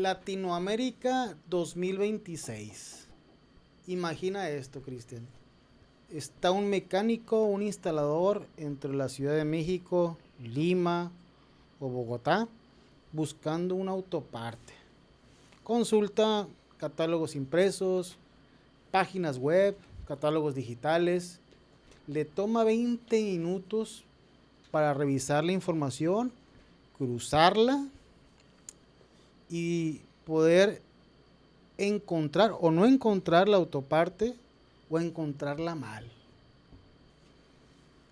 Latinoamérica 2026. Imagina esto, Cristian. Está un mecánico, un instalador entre la Ciudad de México, Lima o Bogotá buscando una autoparte. Consulta catálogos impresos, páginas web, catálogos digitales. Le toma 20 minutos para revisar la información, cruzarla y poder encontrar o no encontrar la autoparte o encontrarla mal.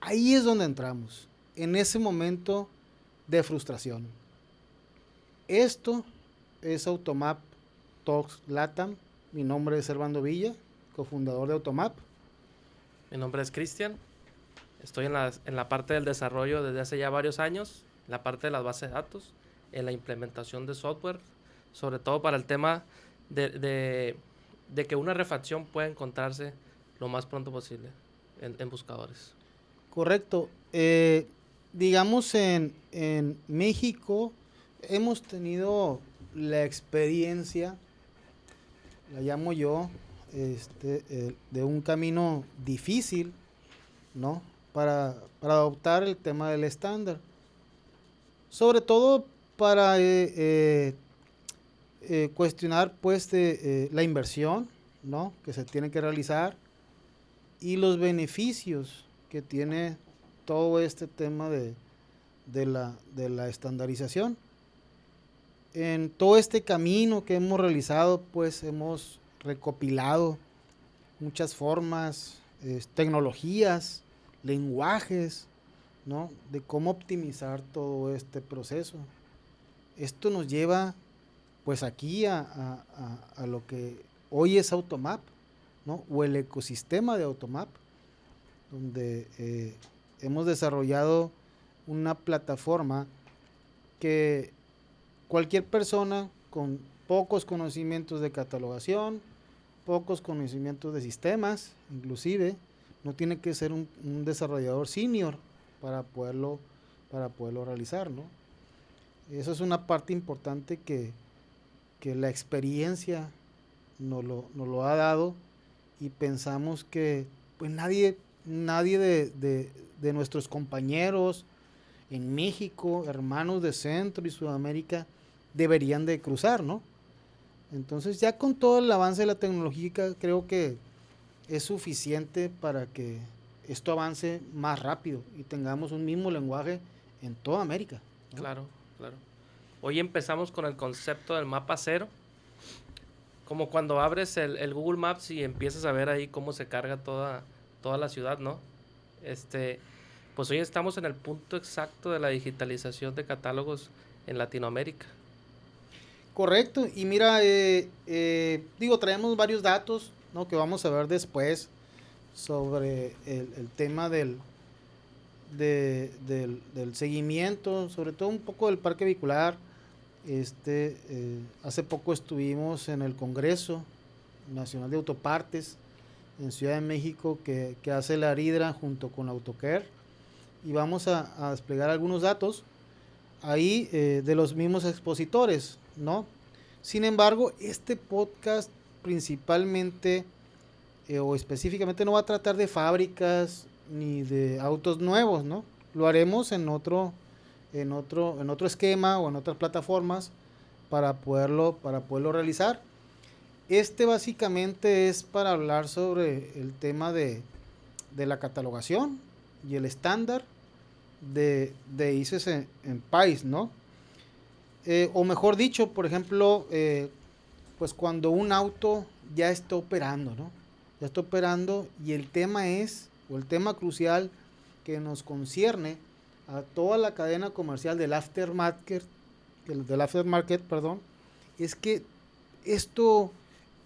Ahí es donde entramos, en ese momento de frustración. Esto es Automap Talks Latam. Mi nombre es Servando Villa, cofundador de Automap. Mi nombre es Cristian. Estoy en la parte del desarrollo desde hace ya varios años, en la parte de las bases de datos, en la implementación de software, sobre todo para el tema de que una refacción pueda encontrarse lo más pronto posible en buscadores. Correcto. Digamos en México hemos tenido la experiencia, la llamo yo, de un camino difícil, ¿no? Para adoptar el tema del estándar. Sobre todo para cuestionar pues la inversión, ¿no? Que se tiene que realizar y los beneficios que tiene todo este tema de la estandarización. En todo este camino que hemos realizado, pues hemos recopilado muchas formas, tecnologías, lenguajes, ¿no? De cómo optimizar todo este proceso. Esto nos lleva pues aquí a lo que hoy es Automap, ¿no? O el ecosistema de Automap, donde hemos desarrollado una plataforma que cualquier persona con pocos conocimientos de catalogación, pocos conocimientos de sistemas, inclusive, no tiene que ser un desarrollador senior para poderlo realizar, ¿no? Eso es una parte importante que la experiencia nos lo ha dado y pensamos que pues nadie de nuestros compañeros en México, hermanos de Centro y Sudamérica, deberían de cruzar, ¿no? Entonces ya con todo el avance de la tecnología creo que es suficiente para que esto avance más rápido y tengamos un mismo lenguaje en toda América, ¿no? Claro, claro. Hoy empezamos con el concepto del mapa cero, como cuando abres el Google Maps y empiezas a ver ahí cómo se carga toda la ciudad, ¿no? Pues hoy estamos en el punto exacto de la digitalización de catálogos en Latinoamérica. Correcto, y mira, traemos varios datos, ¿no? Que vamos a ver después sobre el tema del seguimiento, sobre todo un poco del parque vehicular. Hace poco estuvimos en el Congreso Nacional de Autopartes en Ciudad de México que hace la ARIDRA junto con Autocare, y vamos a desplegar algunos datos ahí de los mismos expositores, ¿no? Sin embargo, este podcast principalmente o específicamente no va a tratar de fábricas ni de autos nuevos, ¿no? Lo haremos en otro esquema o en otras plataformas para poderlo realizar. Básicamente es para hablar sobre el tema de la catalogación y el estándar de ICES en país, ¿no? O mejor dicho, por ejemplo, pues cuando un auto ya está operando, ¿no? Ya está operando y el tema crucial que nos concierne a toda la cadena comercial del aftermarket, perdón, es que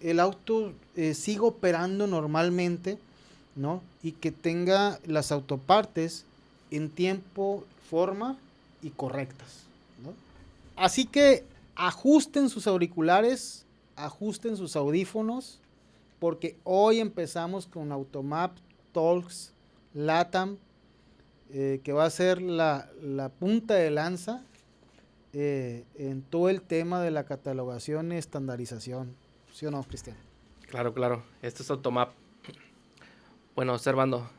el auto siga operando normalmente, ¿no? Y que tenga las autopartes en tiempo, forma y correctas, ¿no? Así que ajusten sus auriculares, ajusten sus audífonos, porque hoy empezamos con Automap Talks Latam, que va a ser la punta de lanza en todo el tema de la catalogación y estandarización. ¿Sí o no, Cristian? Claro, claro. Este es Automap. Bueno, observando,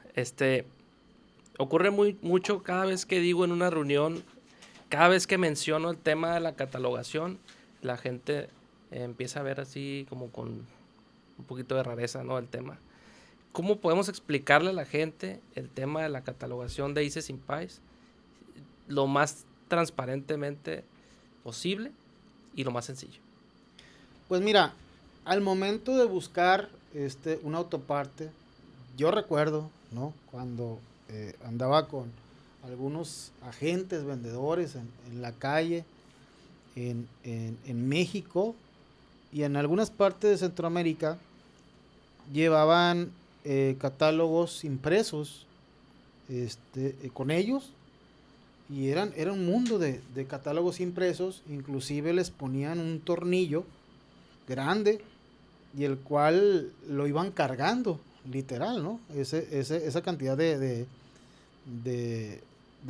ocurre mucho cada vez que digo en una reunión, cada vez que menciono el tema de la catalogación, la gente empieza a ver así como con un poquito de rareza, ¿no? El tema. ¿Cómo podemos explicarle a la gente el tema de la catalogación de ICE sin PAES lo más transparentemente posible y lo más sencillo? Pues mira, al momento de buscar una autoparte, yo recuerdo, ¿no? Cuando andaba con algunos agentes, vendedores en la calle, en México y en algunas partes de Centroamérica, llevaban catálogos impresos con ellos, y era un mundo de catálogos impresos. Inclusive les ponían un tornillo grande y el cual lo iban cargando, literal, ¿no? Esa cantidad de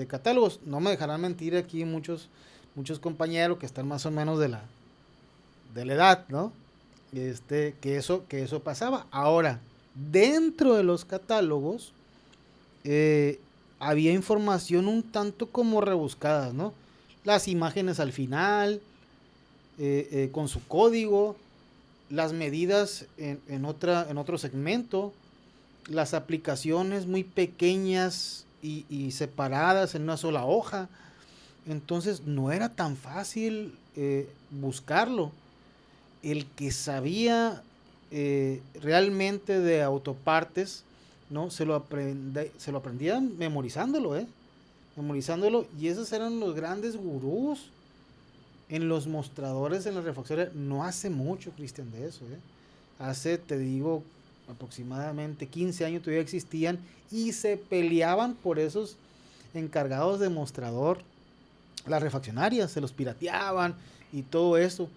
catálogos. No me dejarán mentir aquí muchos compañeros que están más o menos de la edad, ¿no? Que eso pasaba. Ahora, dentro de los catálogos, había información un tanto como rebuscadas, ¿no? Las imágenes al final, con su código, las medidas en otro segmento, las aplicaciones muy pequeñas y separadas en una sola hoja. Entonces no era tan fácil buscarlo. El que sabía realmente de autopartes, ¿no? Se lo aprendía memorizándolo, memorizándolo, y esos eran los grandes gurús en los mostradores, en las refacciones. No hace mucho, Cristian, de eso, hace, te digo, aproximadamente 15 años todavía existían y se peleaban por esos encargados de mostrador, las refaccionarias, se los pirateaban y todo eso,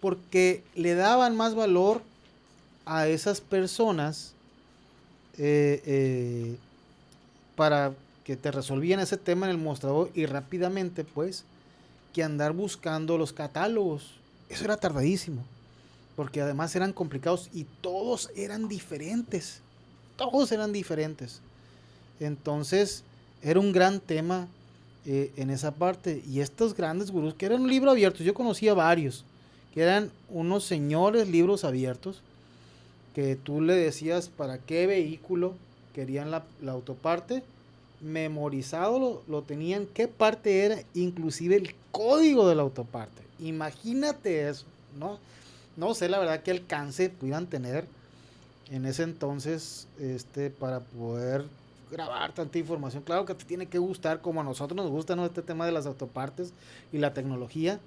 porque le daban más valor a esas personas para que te resolvían ese tema en el mostrador y rápidamente, pues, que andar buscando los catálogos. Eso era tardadísimo, porque además eran complicados y todos eran diferentes. Todos eran diferentes. Entonces, era un gran tema en esa parte. Y estos grandes gurús, que eran un libro abierto, yo conocía varios, que eran unos señores libros abiertos, que tú le decías para qué vehículo querían la autoparte, memorizado lo tenían, qué parte era, inclusive el código de la autoparte. Imagínate eso, ¿no? No sé la verdad qué alcance pudieran tener en ese entonces para poder grabar tanta información. Claro que te tiene que gustar, como a nosotros nos gusta, ¿no? Este tema de las autopartes y la tecnología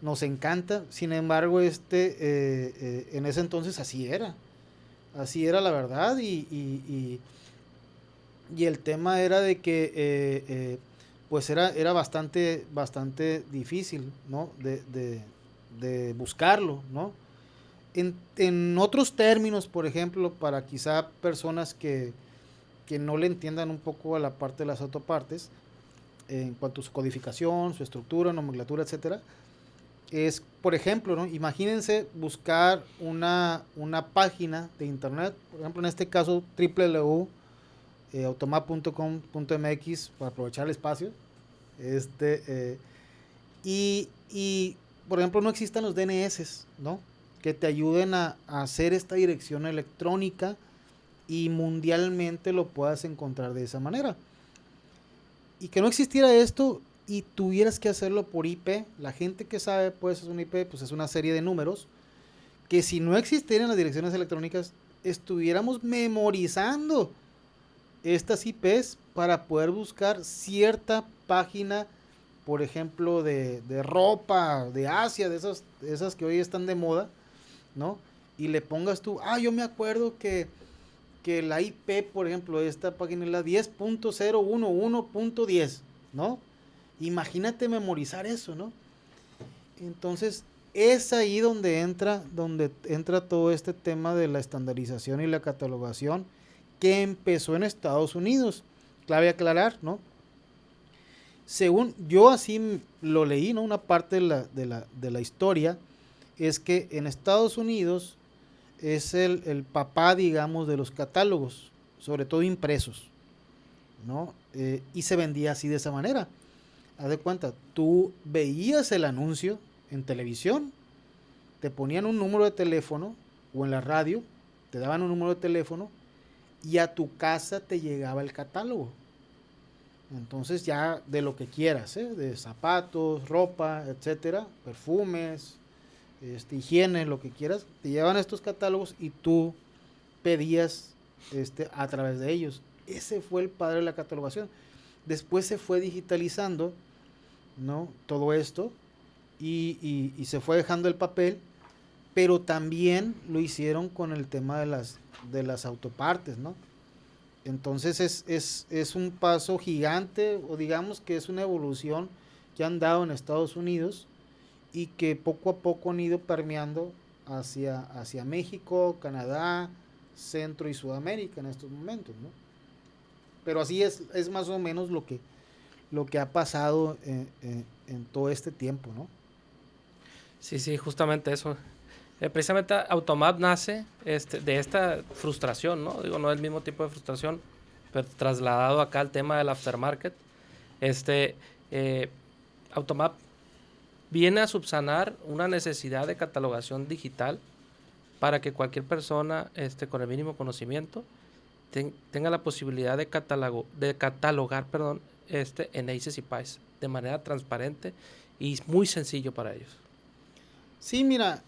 nos encanta. Sin embargo, en ese entonces así era la verdad. Y el tema era de que pues era bastante difícil, ¿no? De buscarlo, ¿no? En otros términos, por ejemplo, para quizá personas que no le entiendan un poco a la parte de las autopartes, en cuanto a su codificación, su estructura, nomenclatura, etcétera, es, por ejemplo, ¿no? Imagínense buscar una página de internet, por ejemplo, en este caso, www.automap.com.mx, para aprovechar el espacio, y por ejemplo, no existan los DNS, ¿no? Que te ayuden a hacer esta dirección electrónica y mundialmente lo puedas encontrar de esa manera. Y que no existiera esto y tuvieras que hacerlo por IP. La gente que sabe, pues, es un IP, pues es una serie de números que si no existieran las direcciones electrónicas, estuviéramos memorizando estas IPs para poder buscar cierta página, por ejemplo, de ropa de Asia, de esas que hoy están de moda, ¿no? Y le pongas tú, yo me acuerdo que la IP, por ejemplo, de esta página es la 10.011.10, ¿no? Imagínate memorizar eso, ¿no? Entonces, es ahí donde entra todo este tema de la estandarización y la catalogación, que empezó en Estados Unidos. Clave aclarar, ¿no? Según yo así lo leí, ¿no? Una parte de la historia es que en Estados Unidos es el papá, digamos, de los catálogos, sobre todo impresos, ¿no? Y se vendía así de esa manera. Haz de cuenta, tú veías el anuncio en televisión, te ponían un número de teléfono o en la radio, te daban un número de teléfono y a tu casa te llegaba el catálogo. Entonces ya de lo que quieras, ¿eh? De zapatos, ropa, etcétera, perfumes, higiene, lo que quieras, te llevan estos catálogos y tú pedías a través de ellos. Ese fue el padre de la catalogación. Después se fue digitalizando, ¿no? Todo esto y se fue dejando el papel, pero también lo hicieron con el tema de las autopartes, ¿no? Entonces es un paso gigante, o digamos que es una evolución que han dado en Estados Unidos y que poco a poco han ido permeando hacia México, Canadá, Centro y Sudamérica en estos momentos, ¿no? Pero así es más o menos lo que ha pasado en todo este tiempo, ¿no? Sí, sí, justamente eso. Precisamente Automap nace de esta frustración, ¿no? Digo, no es el mismo tipo de frustración, pero trasladado acá al tema del aftermarket. Este, eh, Automap viene a subsanar una necesidad de catalogación digital para que cualquier persona con el mínimo conocimiento tenga la posibilidad de catalogar, perdón, en ACES y PIEs de manera transparente y muy sencillo para ellos. Sí, mira,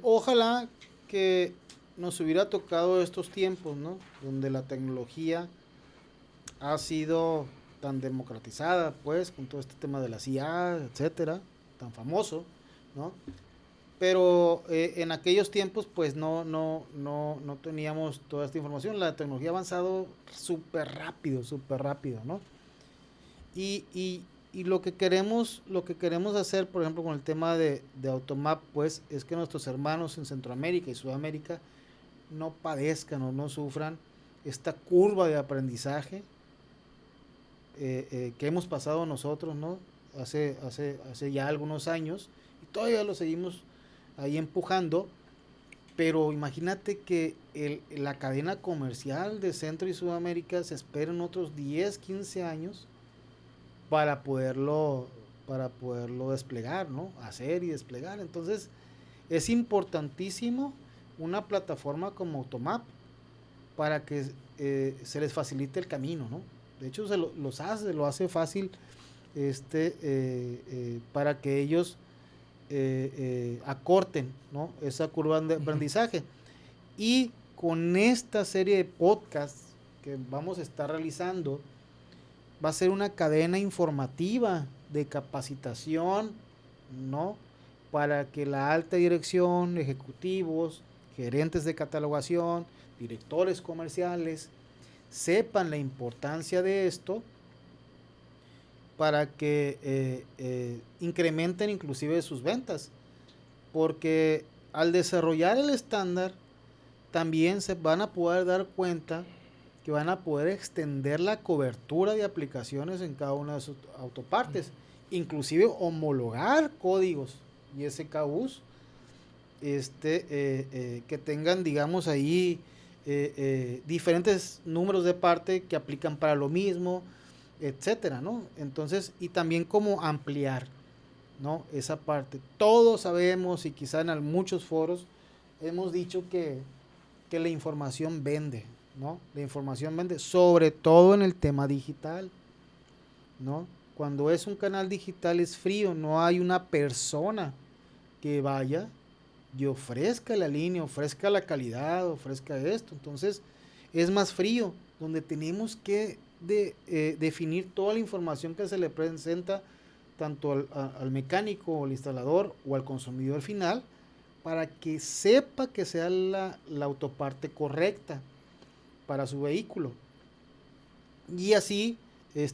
ojalá que nos hubiera tocado estos tiempos, ¿no? Donde la tecnología ha sido tan democratizada, pues, con todo este tema de la IA, etcétera, tan famoso, ¿no? Pero en aquellos tiempos, pues, no teníamos toda esta información. La tecnología ha avanzado súper rápido, ¿no? Y lo que queremos hacer, por ejemplo, con el tema de Automap, pues, es que nuestros hermanos en Centroamérica y Sudamérica no padezcan o no sufran esta curva de aprendizaje que hemos pasado nosotros, ¿no? Hace ya algunos años y todavía lo seguimos ahí empujando, pero imagínate que la cadena comercial de Centro y Sudamérica se espera en otros 10 15 años para poderlo, para poderlo desplegar, ¿no? Hacer y desplegar. Entonces, es importantísimo una plataforma como Automap para que se les facilite el camino, ¿no? De hecho, lo hace fácil para que ellos acorten, ¿no? Esa curva de aprendizaje. Y con esta serie de podcasts que vamos a estar realizando, va a ser una cadena informativa de capacitación, ¿no? Para que la alta dirección, ejecutivos, gerentes de catalogación, directores comerciales, sepan la importancia de esto para que incrementen inclusive sus ventas. Porque al desarrollar el estándar, también se van a poder dar cuenta que van a poder extender la cobertura de aplicaciones en cada una de sus autopartes, inclusive homologar códigos y SKUs que tengan, digamos, ahí diferentes números de parte que aplican para lo mismo, etcétera, ¿no? Entonces, y también cómo ampliar, ¿no? Esa parte. Todos sabemos y quizá en muchos foros hemos dicho que la información vende, ¿no? La información vende, sobre todo en el tema digital, ¿no? Cuando es un canal digital es frío, no hay una persona que vaya y ofrezca la línea, ofrezca la calidad, ofrezca esto. Entonces es más frío, donde tenemos que definir toda la información que se le presenta tanto al mecánico o al instalador o al consumidor final para que sepa que sea la autoparte correcta para su vehículo. Y así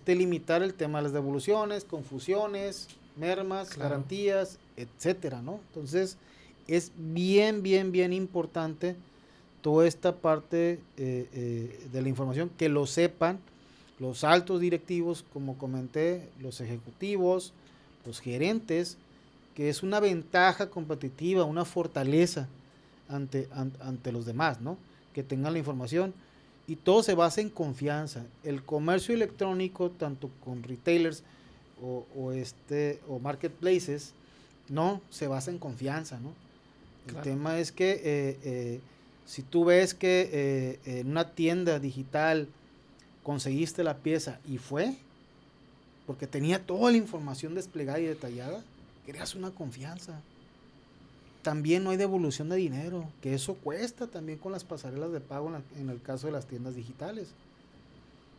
limitar el tema de las devoluciones, confusiones, mermas, claro, garantías, etcétera, ¿no? Entonces, es bien importante toda esta parte de la información, que lo sepan los altos directivos, como comenté, los ejecutivos, los gerentes, que es una ventaja competitiva, una fortaleza ante los demás, ¿no? Que tengan la información y todo se basa en confianza. El comercio electrónico, tanto con retailers o marketplaces, no se basa en confianza, ¿no? Claro. El tema es que si tú ves que en una tienda digital conseguiste la pieza y fue porque tenía toda la información desplegada y detallada, creas una confianza. También no hay devolución de dinero, que eso cuesta también con las pasarelas de pago en el caso de las tiendas digitales.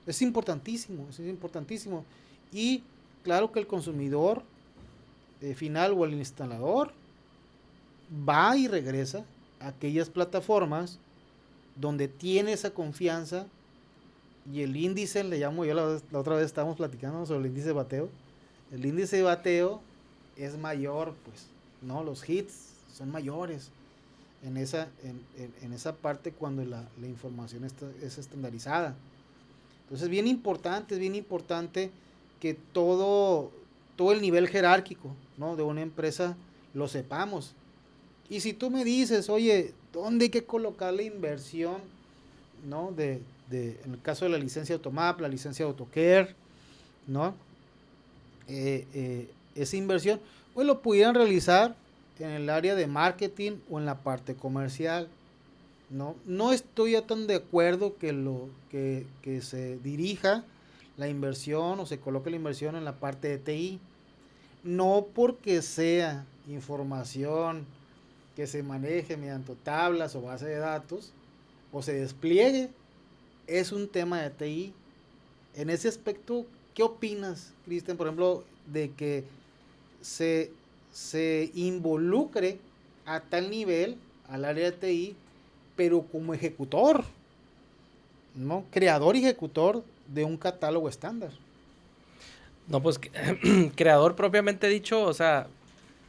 Es importantísimo, eso es importantísimo. Y claro que el consumidor final o el instalador va y regresa a aquellas plataformas donde tiene esa confianza y el índice, le llamo yo, la otra vez estábamos platicando sobre el índice de bateo. El índice de bateo es mayor, pues, ¿no? Los hits son mayores en esa parte cuando la información es estandarizada. Entonces es bien importante que todo el nivel jerárquico, ¿no? De una empresa lo sepamos. Y si tú me dices, oye, ¿dónde hay que colocar la inversión, ¿no? En el caso de la licencia Automap, la licencia AutoCare, ¿no? Esa inversión, pues lo pudieran realizar en el área de marketing o en la parte comercial. No estoy ya tan de acuerdo que se dirija la inversión o se coloque la inversión en la parte de TI. No porque sea información que se maneje mediante tablas o base de datos o se despliegue, es un tema de TI. En ese aspecto, ¿qué opinas, Cristian, por ejemplo, de que se involucre a tal nivel al área de TI, pero como ejecutor, ¿no? Creador y ejecutor de un catálogo estándar? No, pues creador propiamente dicho, o sea,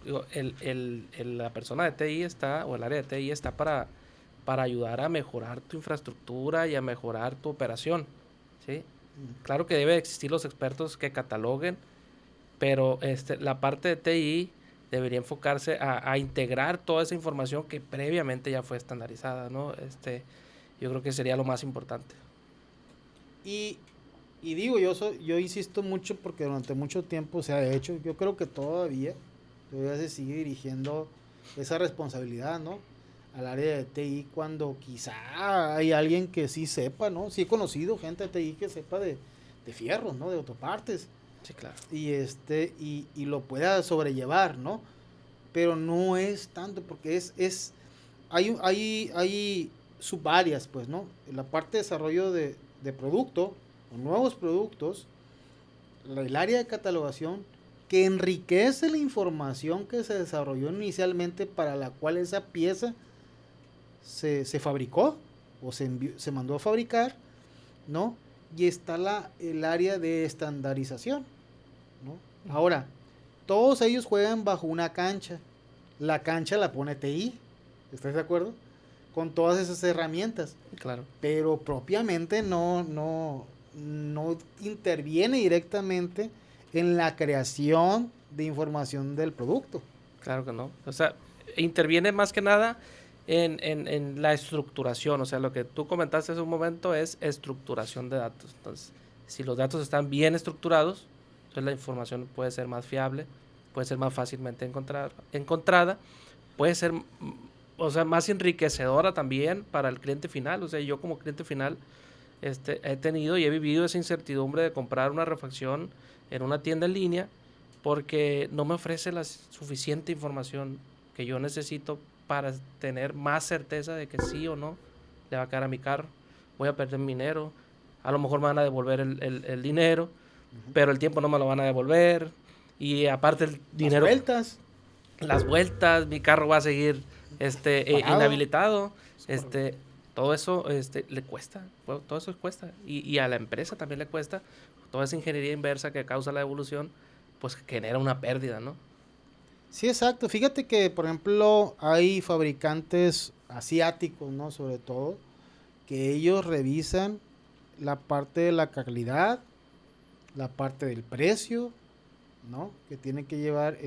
la persona de TI está, o el área de TI está para ayudar a mejorar tu infraestructura y a mejorar tu operación, ¿sí? Claro que debe existir los expertos que cataloguen, pero la parte de TI debería enfocarse a integrar toda esa información que previamente ya fue estandarizada, ¿no? Yo creo que sería lo más importante. Y digo, yo insisto mucho porque durante mucho tiempo se ha hecho, yo creo que todavía se sigue dirigiendo esa responsabilidad, ¿no? Al área de TI cuando quizá hay alguien que sí sepa, ¿no? Sí he conocido gente de TI que sepa de fierros, ¿no? De autopartes. Sí, claro. Y lo pueda sobrellevar, ¿no? Pero no es tanto porque hay subáreas, pues, ¿no? En la parte de desarrollo de producto o nuevos productos, el área de catalogación que enriquece la información que se desarrolló inicialmente para la cual esa pieza se fabricó o se mandó a fabricar, ¿no? Y está el área de estandarización, ¿no? Ahora, todos ellos juegan bajo una cancha. La cancha la pone TI, ¿estás de acuerdo? Con todas esas herramientas. Claro. Pero propiamente no interviene directamente en la creación de información del producto. Claro que no. O sea, interviene más que nada en la estructuración. O sea, lo que tú comentaste hace un momento es estructuración de datos. Entonces, si los datos están bien estructurados, entonces la información puede ser más fiable, puede ser más fácilmente encontrada, puede ser, o sea, más enriquecedora también para el cliente final. O sea, yo como cliente final he tenido y he vivido esa incertidumbre de comprar una refacción en una tienda en línea porque no me ofrece la suficiente información que yo necesito para tener más certeza de que sí o no le va a caer a mi carro, voy a perder mi dinero, a lo mejor me van a devolver el dinero, pero el tiempo no me lo van a devolver, y aparte el dinero... Las vueltas, mi carro va a seguir inhabilitado, todo eso le cuesta, todo eso cuesta, y a la empresa también le cuesta, toda esa ingeniería inversa que causa la evolución, pues genera una pérdida, ¿no? Sí, exacto. Fíjate que, por ejemplo, hay fabricantes asiáticos, ¿no? Sobre todo, que ellos revisan la parte de la calidad, la parte del precio, ¿no? Que tiene que llevar,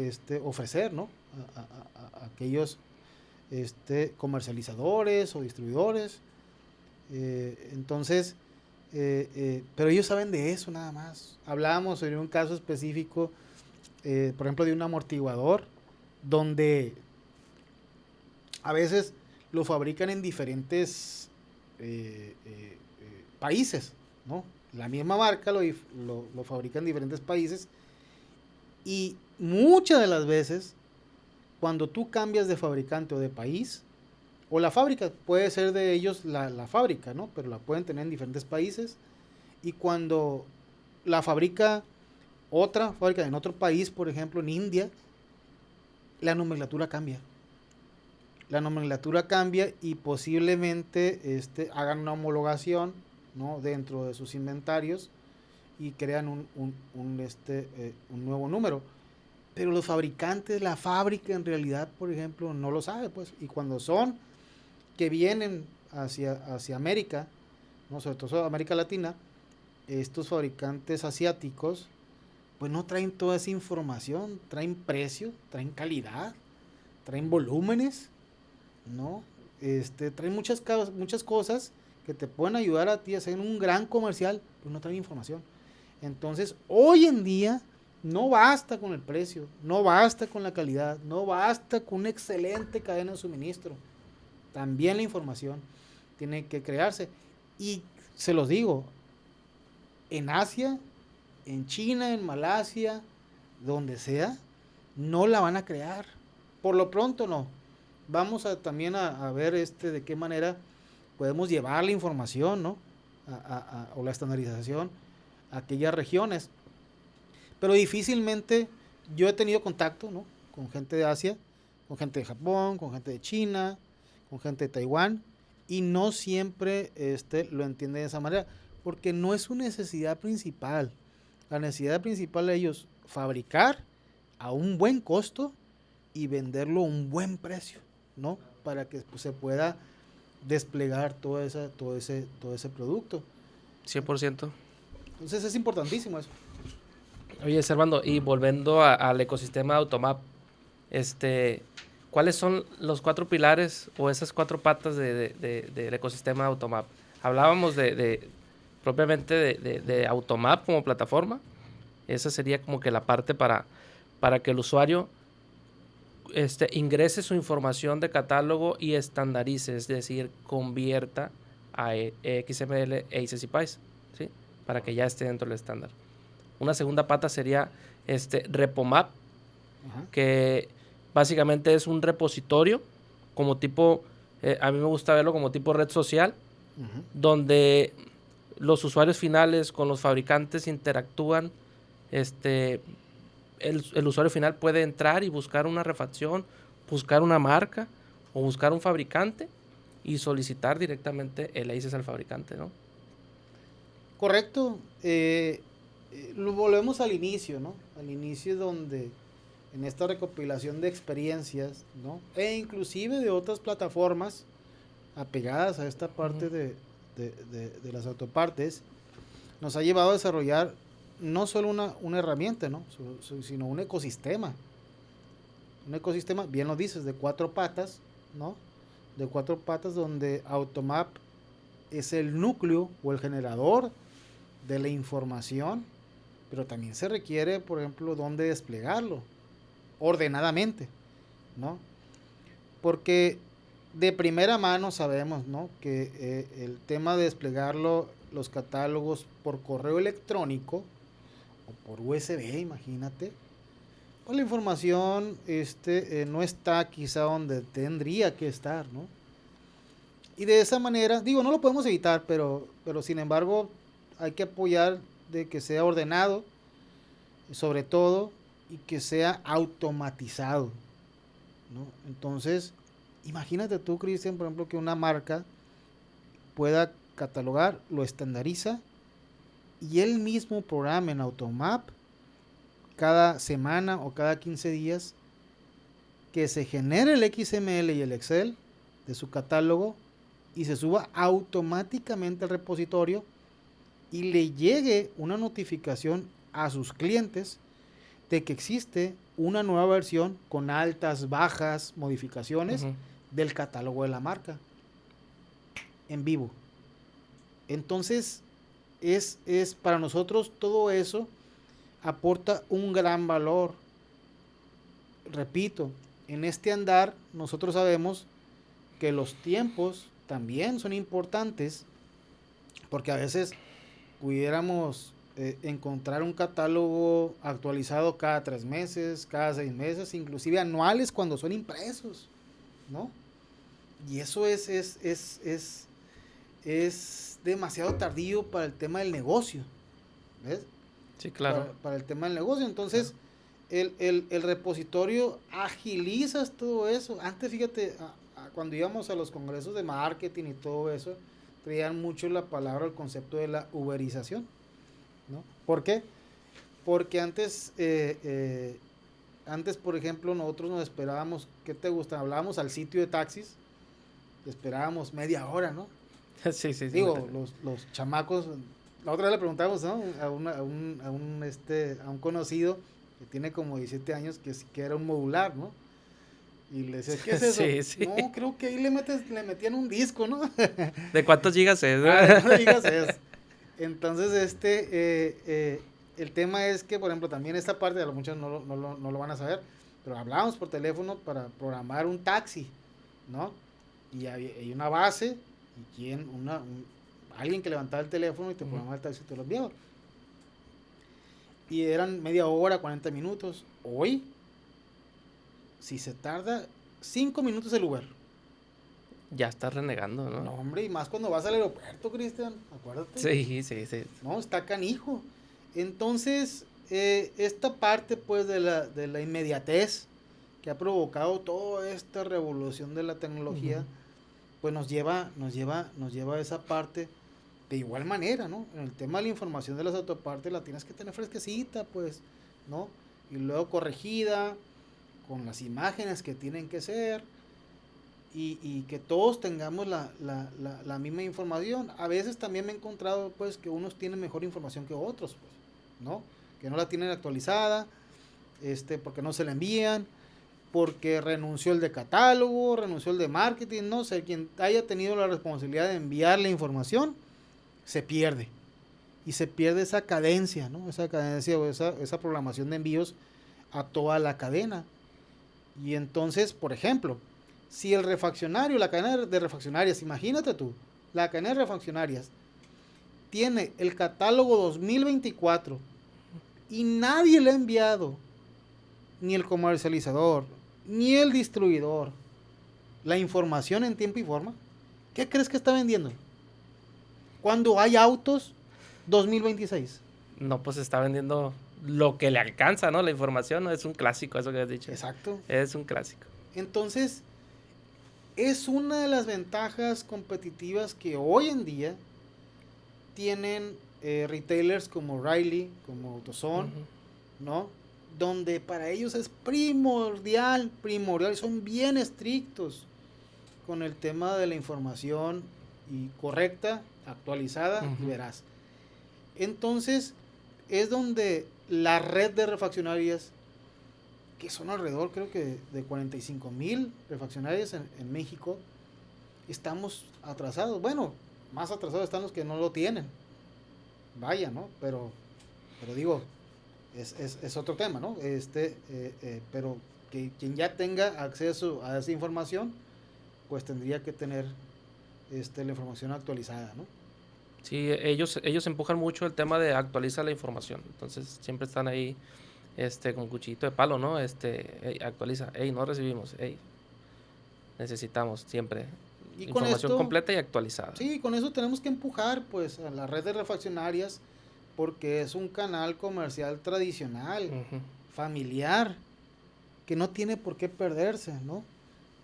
ofrecer, ¿no? A aquellos comercializadores o distribuidores. Entonces, pero ellos saben de eso nada más. Hablábamos sobre un caso específico, por ejemplo, de un amortiguador, donde a veces lo fabrican en diferentes países, ¿no? La misma marca lo fabrica en diferentes países, y muchas de las veces, cuando tú cambias de fabricante o de país, o la fábrica, puede ser de ellos la fábrica, ¿no? Pero la pueden tener en diferentes países, y cuando la fabrica otra fábrica en otro país, por ejemplo en India, la nomenclatura cambia. La nomenclatura cambia y posiblemente hagan una homologación, ¿no? Dentro de sus inventarios y crean un nuevo número. Pero los fabricantes, la fábrica en realidad, por ejemplo, no lo sabe, pues. Y cuando son que vienen hacia América, ¿no? Sobre todo América Latina, estos fabricantes asiáticos, pues no traen toda esa información, traen precio, traen calidad, traen volúmenes, ¿no? Traen muchas cosas que te pueden ayudar a ti a hacer un gran comercial, pero no traen información. Entonces, hoy en día, no basta con el precio, no basta con la calidad, no basta con una excelente cadena de suministro. También la información tiene que crearse. Y se los digo, en Asia, en China, en Malasia, donde sea, no la van a crear. Por lo pronto no. Vamos también a ver de qué manera podemos llevar la información, ¿no? O la estandarización a aquellas regiones. Pero difícilmente yo he tenido contacto, ¿no? Con gente de Asia, con gente de Japón, con gente de China, con gente de Taiwán, y no siempre lo entiende de esa manera, porque no es su necesidad principal. La necesidad principal de ellos, fabricar a un buen costo y venderlo a un buen precio, ¿no? Para que pues, se pueda desplegar todo ese producto. 100%. Entonces es importantísimo eso. Oye, Servando, y volviendo al ecosistema de Automap, ¿cuáles son los 4 pilares o esas 4 patas del ecosistema de Automap? Hablábamos propiamente de Automap como plataforma. Esa sería como que la parte para que el usuario ingrese su información de catálogo y estandarice, es decir, convierta a XML e ICCPIs, ¿sí? Para que ya esté dentro del estándar. Una segunda pata sería Repomap, que básicamente es un repositorio como tipo, a mí me gusta verlo como tipo red social, donde los usuarios finales con los fabricantes interactúan. El usuario final puede entrar y buscar una refacción, buscar una marca o buscar un fabricante y solicitar directamente el ACES al fabricante, ¿no? Correcto. Lo volvemos al inicio, ¿no? Al inicio donde en esta recopilación de experiencias, ¿no? E inclusive de otras plataformas apegadas a esta parte de las autopartes, nos ha llevado a desarrollar no solo una herramienta, ¿no? Sino un ecosistema. Un ecosistema, bien lo dices, de 4 patas, ¿no? De 4 patas donde Automap es el núcleo o el generador de la información, pero también se requiere, por ejemplo, dónde desplegarlo ordenadamente, ¿no? Porque de primera mano sabemos, ¿no? Que el tema de desplegarlo, los catálogos por correo electrónico o por USB, imagínate, pues la información no está quizá donde tendría que estar, ¿no? Y de esa manera, digo, no lo podemos evitar, pero sin embargo hay que apoyar de que sea ordenado, sobre todo, y que sea automatizado, ¿no? Entonces, imagínate tú, Cristian, por ejemplo, que una marca pueda catalogar, lo estandariza y él mismo programa en Automap cada semana o cada 15 días que se genere el XML y el Excel de su catálogo y se suba automáticamente al repositorio y le llegue una notificación a sus clientes de que existe una nueva versión con altas, bajas, modificaciones del catálogo de la marca en vivo. Entonces, es para nosotros todo eso aporta un gran valor. Repito, en este andar nosotros sabemos que los tiempos también son importantes, porque a veces pudiéramos encontrar un catálogo actualizado cada 3 meses, cada 6 meses, inclusive anuales cuando son impresos, ¿no? Y eso es demasiado tardío para el tema del negocio, ¿ves? Sí, claro. Para el tema del negocio. Entonces, el repositorio agilizas todo eso. Antes, fíjate, cuando íbamos a los congresos de marketing y todo eso, traían mucho la palabra, el concepto de la uberización, ¿no? ¿Por qué? Porque antes, por ejemplo, nosotros nos esperábamos, ¿qué te gusta? Hablábamos al sitio de taxis, esperábamos media hora, ¿no? Sí. Digo, los chamacos, la otra vez le preguntamos, ¿no? A un conocido que tiene como 17 años que era un modular, ¿no? Y le decía, ¿qué es eso? Sí. No, creo que ahí le metían un disco, ¿no? ¿De cuántos gigas es? ¿De cuántos gigas es? Entonces, el tema es que, por ejemplo, también esta parte, a lo muchos no lo van a saber, pero hablábamos por teléfono para programar un taxi, ¿no? Y hay una base, y alguien que levantaba el teléfono y te programaba el taxi y te lo enviaba. Y eran media hora, 40 minutos. Hoy, si se tarda 5 minutos el Uber. Ya estás renegando, ¿no? No, hombre, y más cuando vas al aeropuerto, Cristian, acuérdate. Sí. No, está canijo. Entonces, esta parte, pues, de la inmediatez que ha provocado toda esta revolución de la tecnología, pues nos lleva a esa parte de igual manera, ¿no? En el tema de la información de las autopartes la tienes que tener fresquecita, pues, ¿no? Y luego corregida, con las imágenes que tienen que ser, y que todos tengamos la misma información. A veces también me he encontrado, pues, que unos tienen mejor información que otros, pues, ¿no? Que no la tienen actualizada, porque no se la envían, porque renunció el de catálogo, renunció el de marketing, no sé, quien haya tenido la responsabilidad de enviar la información, se pierde. Y se pierde esa cadencia, ¿no? Esa cadencia o esa programación de envíos a toda la cadena. Y entonces, por ejemplo, si el refaccionario, la cadena de refaccionarias, imagínate tú, la cadena de refaccionarias tiene el catálogo 2024 y nadie le ha enviado, ni el comercializador, ni el distribuidor, la información en tiempo y forma, ¿qué crees que está vendiendo? Cuando hay autos 2026. No, pues está vendiendo lo que le alcanza, ¿no? La información, ¿no? Es un clásico eso que has dicho. Exacto. Es un clásico. Entonces, es una de las ventajas competitivas que hoy en día tienen retailers como O'Reilly, como AutoZone, ¿no? Donde para ellos es primordial, son bien estrictos con el tema de la información y correcta, actualizada y veraz. Entonces, es donde la red de refaccionarias, que son alrededor, creo que de 45,000 refaccionarias en México, estamos atrasados. Bueno, más atrasados están los que no lo tienen. Vaya, ¿no? Pero digo, es otro tema, ¿no? Pero que quien ya tenga acceso a esa información, pues tendría que tener la información actualizada, ¿no? Sí, ellos empujan mucho el tema de actualizar la información. Entonces siempre están ahí con cuchillito de palo, ¿no? Ey, actualiza, no recibimos, necesitamos siempre y información completa y actualizada. Sí, con eso tenemos que empujar, pues, a la red de refaccionarias, porque es un canal comercial tradicional, familiar, que no tiene por qué perderse, ¿no?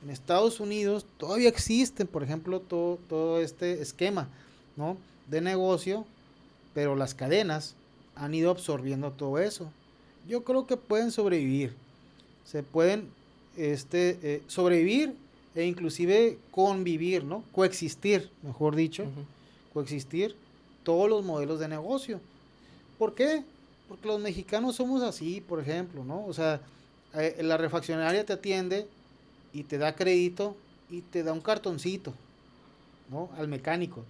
En Estados Unidos todavía existe, por ejemplo, todo este esquema, ¿no? De negocio, pero las cadenas han ido absorbiendo todo eso. Yo creo que pueden sobrevivir, se pueden sobrevivir e inclusive convivir, ¿no? Coexistir, mejor dicho, coexistir todos los modelos de negocio. ¿Por qué? Porque los mexicanos somos así, por ejemplo, ¿no? O sea, la refaccionaria te atiende y te da crédito y te da un cartoncito, ¿no? Al mecánico.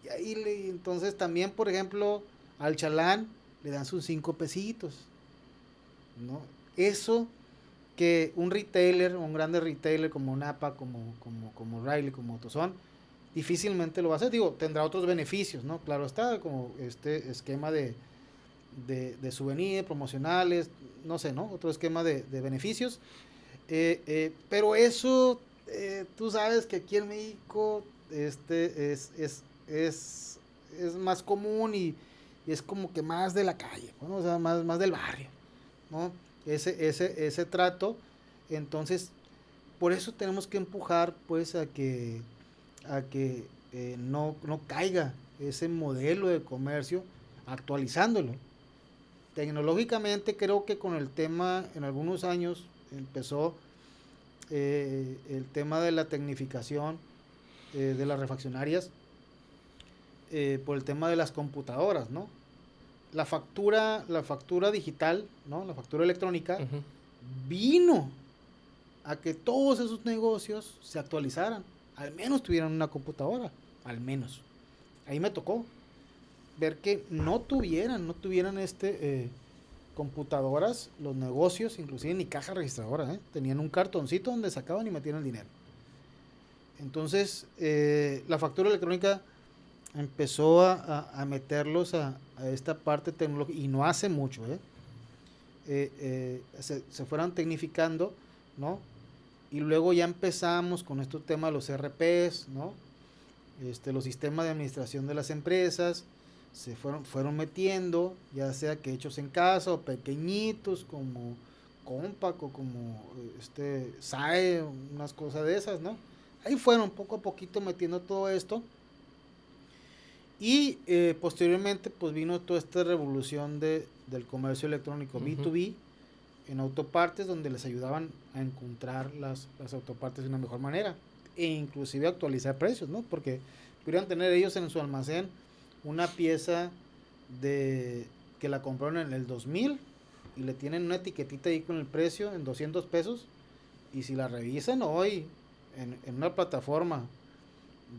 Y ahí entonces también, por ejemplo, al chalán le dan sus 5 pesitos, ¿no? Eso que un retailer, un grande retailer como Napa, como Riley, como Autoson, difícilmente lo va a hacer. Digo, tendrá otros beneficios, ¿no? Claro está, como este esquema de souvenirs promocionales, no sé, ¿no? Otro esquema de beneficios. Pero eso, tú sabes que aquí en México es más común y es como que más de la calle, ¿no? O sea, más del barrio, ¿no? Ese trato. Entonces, por eso tenemos que empujar, pues, a que no caiga ese modelo de comercio, actualizándolo. Tecnológicamente creo que con el tema, en algunos años empezó el tema de la tecnificación de las refaccionarias por el tema de las computadoras, ¿no? La factura digital, ¿no? La factura electrónica Ujú. vino a que todos esos negocios se actualizaran, al menos tuvieran una computadora, al menos. Ahí me tocó ver que no tuvieran computadoras, los negocios, inclusive ni caja registradora, tenían un cartoncito donde sacaban y metían el dinero. Entonces, la factura electrónica empezó a meterlos a esta parte tecnológica, y no hace mucho, se fueron tecnificando, ¿no? Y luego ya empezamos con estos temas de los RPs, ¿no? Los sistemas de administración de las empresas se fueron metiendo, ya sea que hechos en casa o pequeñitos como Compaq o como SAE, unas cosas de esas, ¿no? Ahí fueron poco a poquito metiendo todo esto. Y posteriormente pues vino toda esta revolución del comercio electrónico B2B en autopartes, donde les ayudaban a encontrar las autopartes de una mejor manera e inclusive actualizar precios, ¿no? Porque pudieran tener ellos en su almacén una pieza que la compraron en el 2000 y le tienen una etiquetita ahí con el precio en 200 pesos, y si la revisan hoy en una plataforma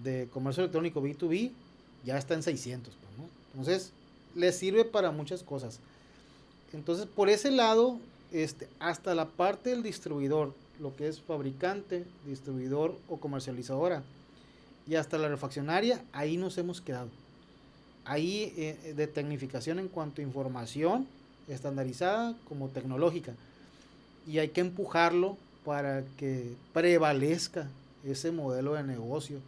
de comercio electrónico B2B ya está en 600, ¿no? Entonces les sirve para muchas cosas. Entonces por ese lado, hasta la parte del distribuidor, lo que es fabricante, distribuidor o comercializadora, y hasta la refaccionaria, ahí nos hemos quedado. Ahí de tecnificación en cuanto a información estandarizada como tecnológica, y hay que empujarlo para que prevalezca ese modelo de negocio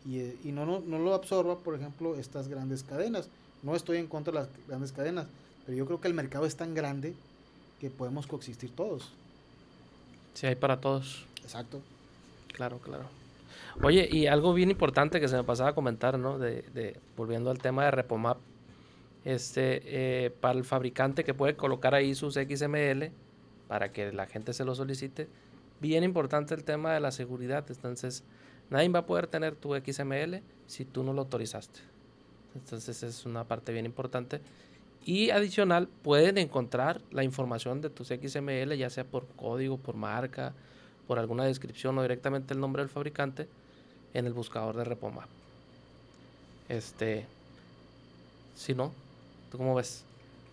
y no lo absorba, por ejemplo, estas grandes cadenas. No estoy en contra de las grandes cadenas, pero yo creo que el mercado es tan grande que podemos coexistir todos. Sí, hay para todos. Exacto. Claro, claro. Oye, y algo bien importante que se me pasaba a comentar, ¿no? Volviendo al tema de Repomap, para el fabricante que puede colocar ahí sus XML para que la gente se lo solicite, bien importante el tema de la seguridad. Entonces, nadie va a poder tener tu XML si tú no lo autorizaste. Entonces, es una parte bien importante. Y adicional, pueden encontrar la información de tus XML, ya sea por código, por marca, por alguna descripción o directamente el nombre del fabricante en el buscador de Repomap. Si no, ¿tú cómo ves?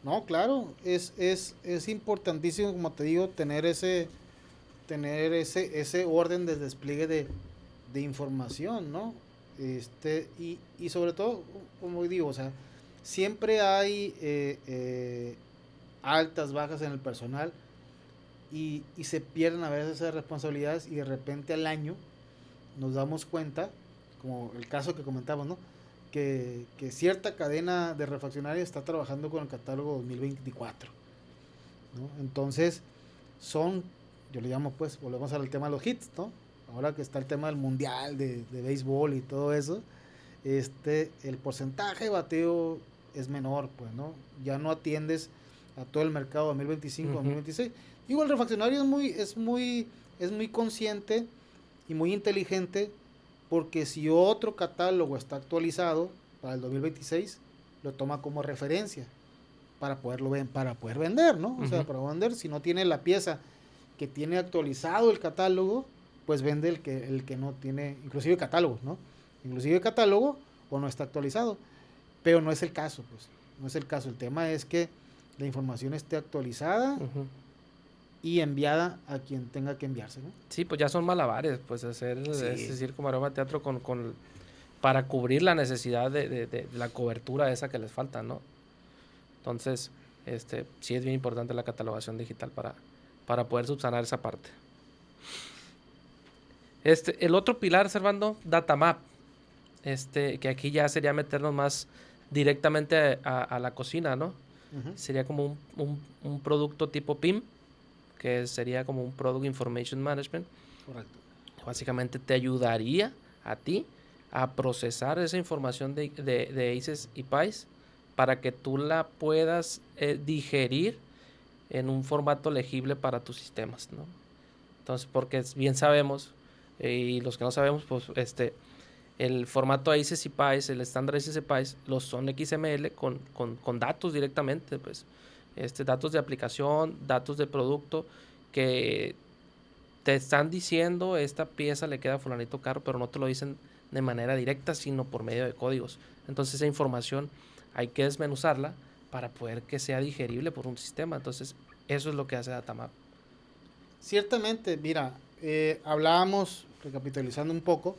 No, claro, es importantísimo, como te digo, tener ese orden de despliegue de información, ¿no? Y sobre todo, como digo, o sea, siempre hay altas, bajas en el personal, y se pierden a veces esas responsabilidades, y de repente al año nos damos cuenta, como el caso que comentamos, ¿no? Que cierta cadena de refaccionarias está trabajando con el catálogo 2024, ¿no? Entonces, yo le llamo, pues, volvemos al tema de los hits, ¿no? Ahora que está el tema del mundial de béisbol y todo eso, el porcentaje de bateo es menor, pues, ¿no? Ya no atiendes a todo el mercado 2025, 2026. Igual el refaccionario es muy consciente y muy inteligente, porque si otro catálogo está actualizado para el 2026, lo toma como referencia para para poder vender, ¿no? O sea, para vender, si no tiene la pieza que tiene actualizado el catálogo, pues vende el que no tiene, inclusive catálogo, ¿no? Inclusive catálogo o no está actualizado, pero no es el caso, pues, no es el caso. El tema es que la información esté actualizada y enviada a quien tenga que enviarse, ¿no? Sí, pues ya son malabares, pues hacer, Sí. es decir, como aroma de teatro para cubrir la necesidad de la cobertura esa que les falta, ¿no? Entonces, sí es bien importante la catalogación digital para poder subsanar esa parte. El otro pilar, Servando, Datamap, que aquí ya sería meternos más directamente a la cocina, ¿no? Sería como un producto tipo PIM, que sería como un Product Information Management. Correcto. Básicamente te ayudaría a ti a procesar esa información de ACES y PIEs para que tú la puedas digerir en un formato legible para tus sistemas, ¿no? Entonces, porque bien sabemos, y los que no sabemos, pues el formato ACES y PIEs, el estándar ACES y PIEs, los son XML con datos directamente, pues, datos de aplicación, datos de producto, que te están diciendo esta pieza le queda a fulanito caro, pero no te lo dicen de manera directa, sino por medio de códigos. Entonces esa información hay que desmenuzarla para poder que sea digerible por un sistema. Entonces eso es lo que hace Datamap. Ciertamente, mira, hablábamos, recapitalizando un poco,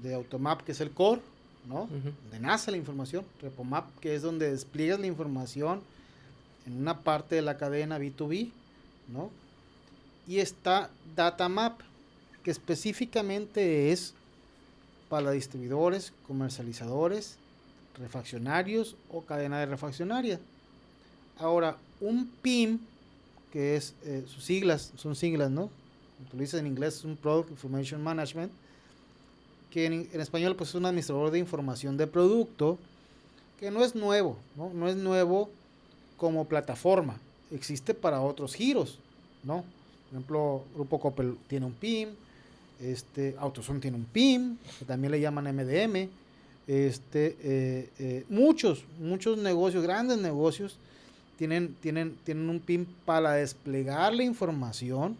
de Automap, que es el core, ¿no? Donde nace la información. Repomap, que es donde despliegas la información en una parte de la cadena B2B, ¿no? Y está Datamap, que específicamente es para distribuidores, comercializadores, refaccionarios o cadena de refaccionaria. Ahora, un PIM, que es sus siglas, son siglas, ¿no? Como tú lo dices en inglés, es un Product Information Management, que en español pues es un administrador de información de producto, que no es nuevo, ¿no? No es nuevo como plataforma, existe para otros giros, ¿no? Por ejemplo, Grupo Coppel tiene un PIM, AutoZone tiene un PIM, que también le llaman MDM, muchos negocios, grandes negocios, tienen un PIM para desplegar la información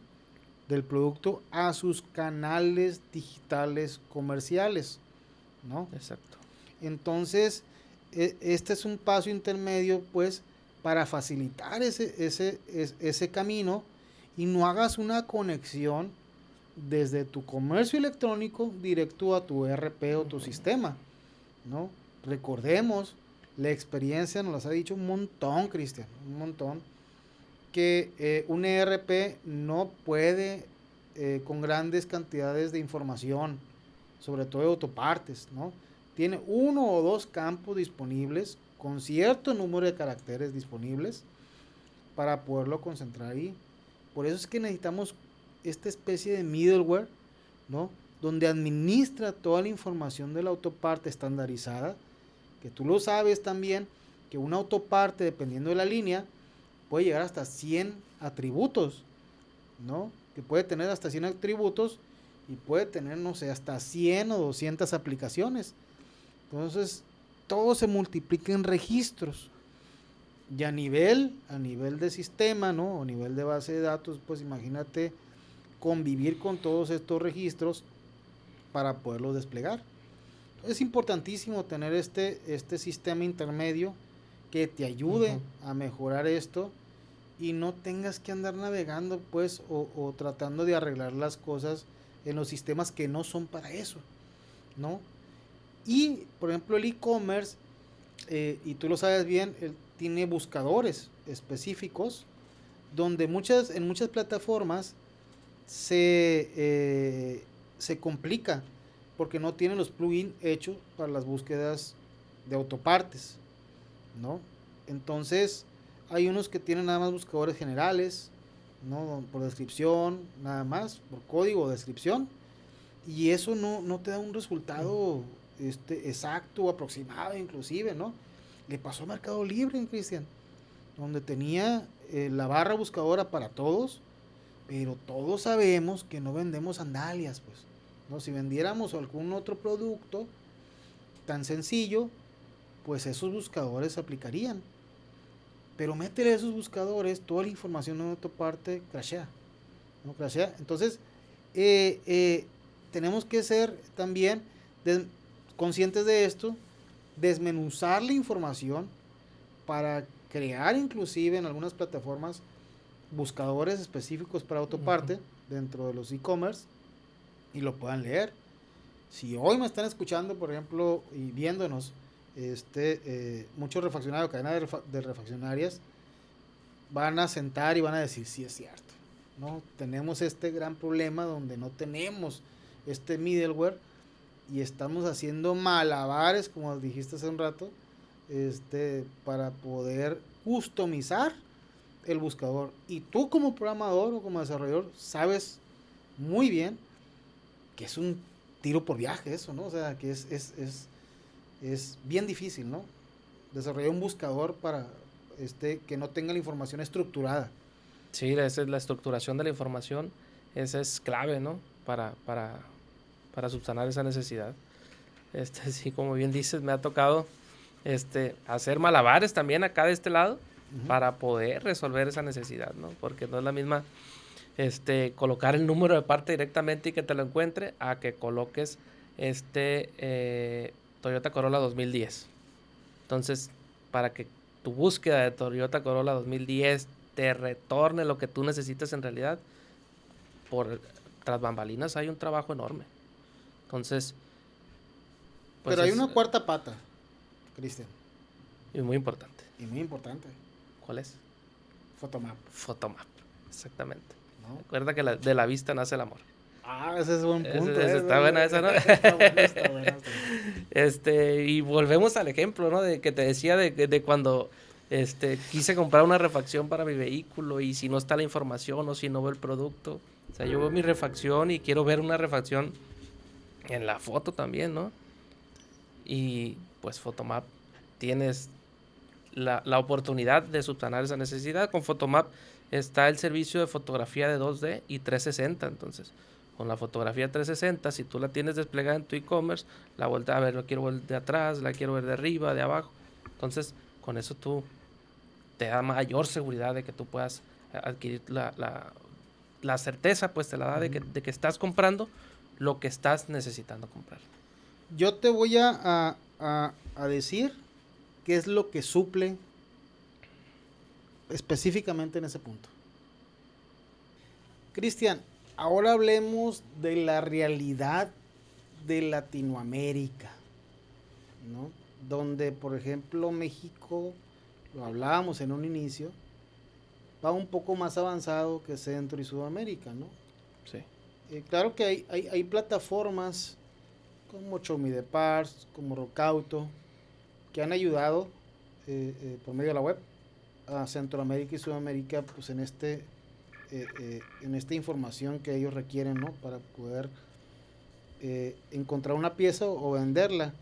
del producto a sus canales digitales comerciales, ¿no? Exacto. Entonces, este es un paso intermedio, pues, para facilitar ese camino y no hagas una conexión desde tu comercio electrónico directo a tu ERP o tu sistema, ¿no? Recordemos, la experiencia nos las ha dicho un montón, Cristian, un montón, que un ERP no puede con grandes cantidades de información, sobre todo de autopartes, ¿no? Tiene 1 o 2 campos disponibles con cierto número de caracteres disponibles para poderlo concentrar ahí. Por eso es que necesitamos esta especie de middleware, ¿no? Donde administra toda la información de la autoparte estandarizada, que tú lo sabes también, que una autoparte, dependiendo de la línea, puede llegar hasta 100 atributos, ¿no? Que puede tener hasta 100 atributos y puede tener, no sé, hasta 100 o 200 aplicaciones. Entonces, todo se multiplica en registros. Y a nivel de sistema, ¿no? O nivel de base de datos, pues imagínate convivir con todos estos registros para poderlos desplegar. Es importantísimo tener este sistema intermedio que te ayude a mejorar esto y no tengas que andar navegando, pues, o tratando de arreglar las cosas en los sistemas que no son para eso, ¿no? Y, por ejemplo, el e-commerce, y tú lo sabes bien, tiene buscadores específicos donde en muchas plataformas se complica porque no tienen los plugins hechos para las búsquedas de autopartes, ¿no? Entonces, hay unos que tienen nada más buscadores generales, ¿no? Por descripción, nada más, por código o descripción, y eso no te da un resultado exacto o aproximado inclusive, ¿no? Le pasó a Mercado Libre, Cristian, donde tenía la barra buscadora para todos, pero todos sabemos que no vendemos sandalias, pues, ¿no? Si vendiéramos algún otro producto tan sencillo, pues esos buscadores se aplicarían. Pero métele a esos buscadores toda la información en otra parte, crashea, ¿no? Crashea. Entonces, tenemos que ser también conscientes de esto, desmenuzar la información para crear inclusive en algunas plataformas buscadores específicos para autoparte dentro de los e-commerce y lo puedan leer. Si hoy me están escuchando, por ejemplo, y viéndonos, muchos refaccionarios, cadenas de refaccionarias, van a sentar y van a decir, sí es cierto, ¿no? Tenemos este gran problema donde no tenemos este middleware y estamos haciendo malabares, como dijiste hace un rato, para poder customizar el buscador. Y tú como programador o como desarrollador sabes muy bien que es un tiro por viaje eso, ¿no? O sea, que es bien difícil, ¿no? Desarrollar un buscador para que no tenga la información estructurada. Sí, esa es la estructuración de la información. Esa es clave, ¿no? Para subsanar esa necesidad. Sí, como bien dices, me ha tocado hacer malabares también acá de este lado para poder resolver esa necesidad, ¿no? Porque no es la misma colocar el número de parte directamente y que te lo encuentre a que coloques Toyota Corolla 2010. Entonces, para que tu búsqueda de Toyota Corolla 2010 te retorne lo que tú necesitas en realidad, tras bambalinas hay un trabajo enorme. Entonces, pues pero hay una cuarta pata, Cristian. Y muy importante. Y muy importante. ¿Cuál es? Photomap. Photomap, exactamente. ¿No? Recuerda que de la vista nace el amor. Ah, ese es buen punto. Está buena esa, ¿no? Está buena. Y volvemos al ejemplo, ¿no? De que te decía de cuando quise comprar una refacción para mi vehículo y si no está la información o si no veo el producto. O sea, yo veo mi refacción y quiero ver una refacción en la foto también, ¿no? Y pues Photomap tienes la oportunidad de subsanar esa necesidad. Con Photomap está el servicio de fotografía de 2D y 360. Entonces, con la fotografía 360, si tú la tienes desplegada en tu e-commerce, la vuelta a ver, la quiero ver de atrás, la quiero ver de arriba, de abajo. Entonces, con eso tú te da mayor seguridad de que tú puedas adquirir la certeza, pues te la da de que estás comprando lo que estás necesitando comprar. Yo te voy a decir qué es lo que suple específicamente en ese punto. Cristian, ahora hablemos de la realidad de Latinoamérica, ¿no? Donde, por ejemplo, México, lo hablábamos en un inicio, va un poco más avanzado que Centro y Sudamérica, ¿no? Sí. Claro que hay plataformas como Show Me the Parts, como Rocauto, que han ayudado por medio de la web a Centroamérica y Sudamérica, pues en esta información que ellos requieren, ¿no? Para poder encontrar una pieza o venderla.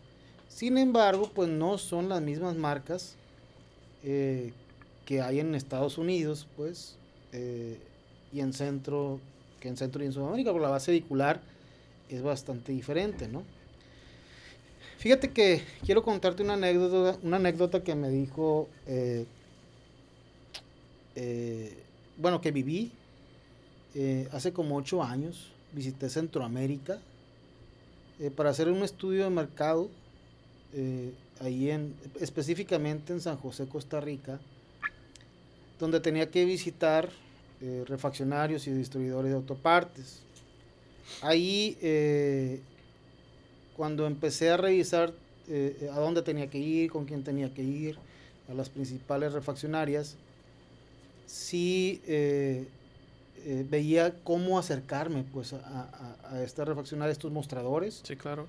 Sin embargo, pues no son las mismas marcas que hay en Estados Unidos, pues, y en Centro y en Sudamérica, porque la base vehicular es bastante diferente, ¿no? Fíjate que quiero contarte una anécdota que me dijo, que viví hace como 8 años. Visité Centroamérica para hacer un estudio de mercado ahí específicamente en San José, Costa Rica, donde tenía que visitar refaccionarios y distribuidores de autopartes. Ahí cuando empecé a revisar a dónde tenía que ir, con quién tenía que ir, a las principales refaccionarias, sí veía cómo acercarme pues a esta refaccionaria, estos mostradores. Sí, claro.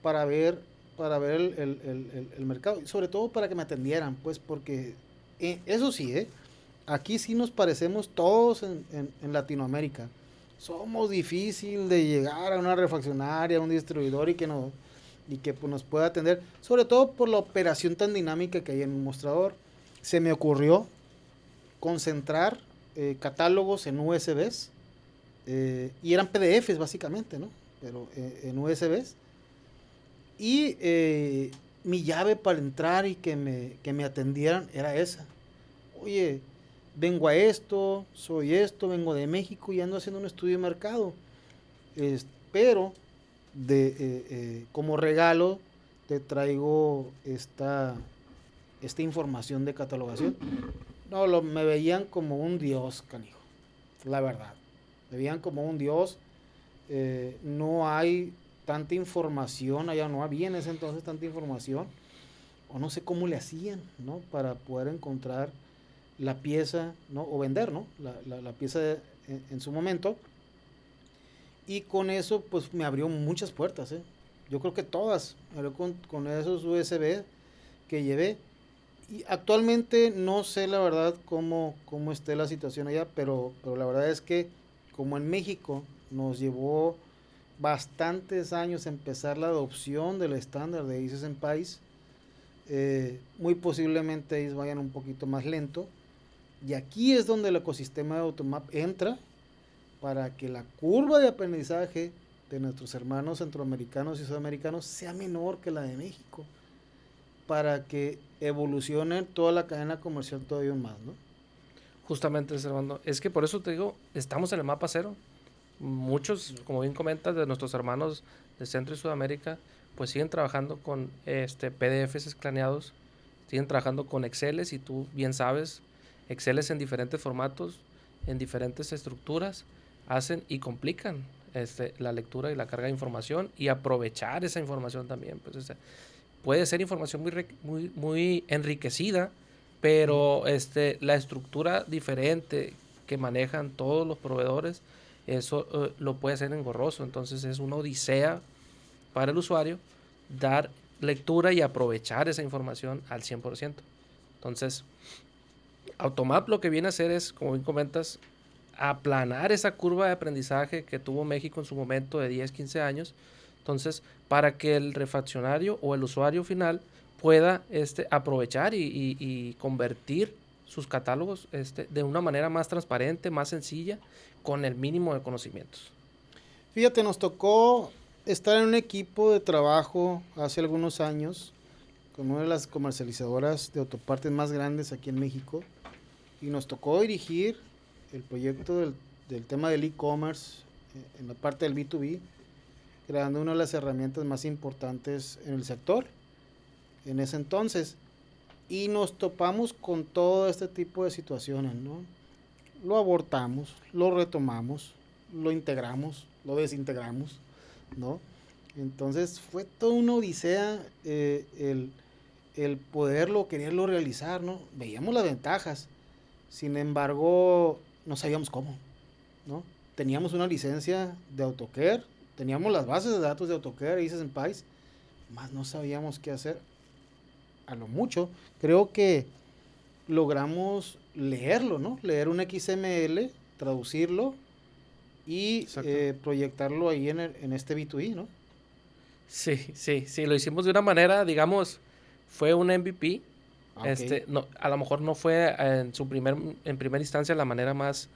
Para ver el mercado, y sobre todo para que me atendieran, pues, porque eso sí, aquí sí nos parecemos todos en Latinoamérica. Somos difícil de llegar a una refaccionaria, a un distribuidor y que pues, nos pueda atender, sobre todo por la operación tan dinámica que hay en un mostrador. Se me ocurrió concentrar catálogos en USBs y eran PDFs básicamente, ¿no? Pero en USBs y mi llave para entrar y que me atendieran era esa. Oye, vengo a esto, soy esto, vengo de México y ando haciendo un estudio de mercado. Pero como regalo te traigo esta información de catalogación. No, me veían como un dios, canijo, la verdad. Me veían como un dios. No hay tanta información, allá no había en ese entonces tanta información, o no sé cómo le hacían, ¿no? Para poder encontrar la pieza, ¿no? O vender, ¿no? La pieza en su momento. Y con eso, pues me abrió muchas puertas, ¿eh? Yo creo que todas, me abrió con esos USB que llevé. Y actualmente no sé la verdad cómo esté la situación allá, pero la verdad es que como en México nos llevó bastantes años empezar la adopción del estándar de ISO en país, muy posiblemente ellos vayan un poquito más lento. Y aquí es donde el ecosistema de Automap entra para que la curva de aprendizaje de nuestros hermanos centroamericanos y sudamericanos sea menor que la de México, para que evolucione toda la cadena comercial todavía más, ¿no? Justamente, Servando, es que por eso te digo, estamos en el mapa cero. Muchos, como bien comentas, de nuestros hermanos de Centro y Sudamérica, pues siguen trabajando con PDFs escaneados, siguen trabajando con Exceles, y tú bien sabes, Exceles en diferentes formatos, en diferentes estructuras, hacen y complican la lectura y la carga de información, y aprovechar esa información también. Pues, puede ser información muy enriquecida, pero la estructura diferente que manejan todos los proveedores, eso lo puede hacer engorroso. Entonces es una odisea para el usuario dar lectura y aprovechar esa información al 100%. Entonces, Automap lo que viene a hacer es, como bien comentas, aplanar esa curva de aprendizaje que tuvo México en su momento de 10, 15 años. Entonces, para que el refaccionario o el usuario final pueda aprovechar y convertir sus catálogos de una manera más transparente, más sencilla, con el mínimo de conocimientos. Fíjate, nos tocó estar en un equipo de trabajo hace algunos años con una de las comercializadoras de autopartes más grandes aquí en México, y nos tocó dirigir el proyecto del tema del e-commerce en la parte del B2B, creando una de las herramientas más importantes en el sector en ese entonces. Y nos topamos con todo este tipo de situaciones, ¿no? Lo abortamos, lo retomamos, lo integramos, lo desintegramos, ¿no? Entonces fue toda una odisea el poderlo, quererlo realizar, ¿no? Veíamos las ventajas, sin embargo, no sabíamos cómo, ¿no? Teníamos una licencia de AutoCare, teníamos las bases de datos de AutoCare y Senpais, más no sabíamos qué hacer. A lo mucho, creo que logramos leerlo, ¿no? Leer un XML, traducirlo y proyectarlo ahí en este B2B, ¿no? Sí, lo hicimos de una manera, digamos, fue un MVP. Okay. No, a lo mejor no fue en primera instancia la manera más